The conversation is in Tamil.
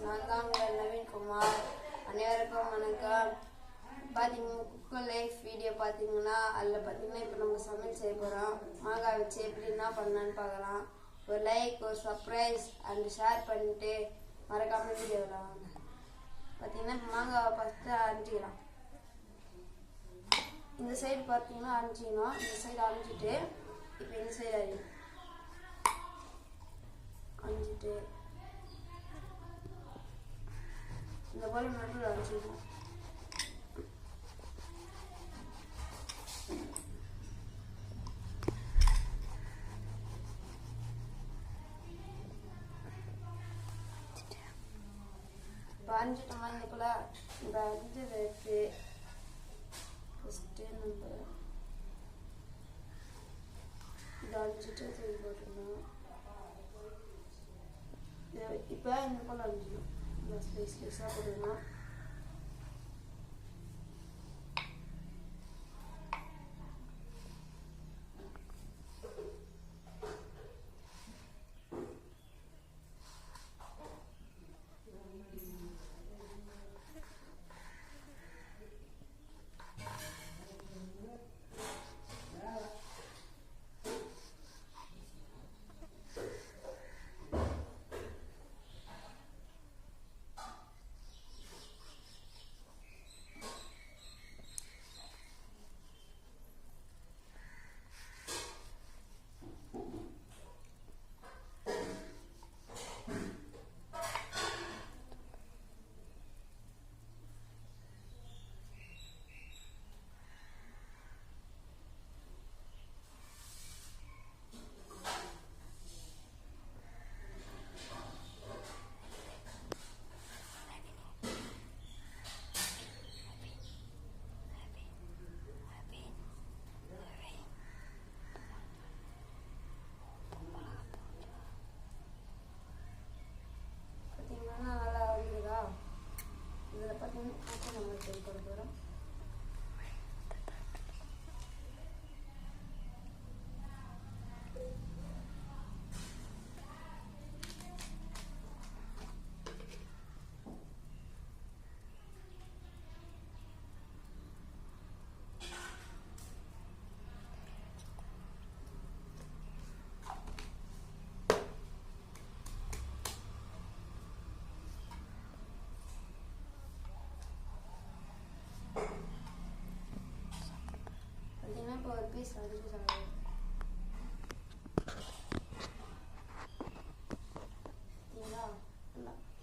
நான் தான் உங்கள் நவீன்குமார். அனைவருக்கும் வணக்கம். பார்த்தீங்கன்னா குக்கர் லைஃப் வீடியோ பார்த்தீங்கன்னா அதில் பார்த்தீங்கன்னா இப்போ நம்ம சமையல் செய்ய போகிறோம். மாங்காய் வச்சு எப்படி என்ன பண்ணலான்னு பார்க்கலாம். ஒரு லைக், ஒரு சர்ப்ரைஸ் அண்ட் ஷேர் பண்ணிட்டு மறக்காமல் வீடியோவில் வாங்க. பார்த்தீங்கன்னா இப்போ மாங்காவை ஃபஸ்ட்டு அரைஞ்சிக்கலாம். இந்த சைடு பார்த்தீங்கன்னா அரைஞ்சிக்கணும். இந்த சைடு அரைஞ்சிட்டு இப்போ இந்த சைடு அரைஞ்சிட்டு இந்த போல நடுவில் அரைச்சிக்கணும். இப்போ அரைஞ்சிட்டோமா இந்த போல இந்த அரைஞ்சதை எடுத்து ஃபஸ்ட்டு நம்ம இதை அரைஞ்சிட்டு தூக்கி போட்டுருந்தோம். இப்போ இந்த போல் அரைஞ்சிடும். ஸ்லைஸாக போட்டுக்கணும். இதில் பார்த்தீங்கன்னா நம்ம போட போகிறோம். இப்போ ஒரு பீஸ் அடிச்சு சாப்பிடுவோம்.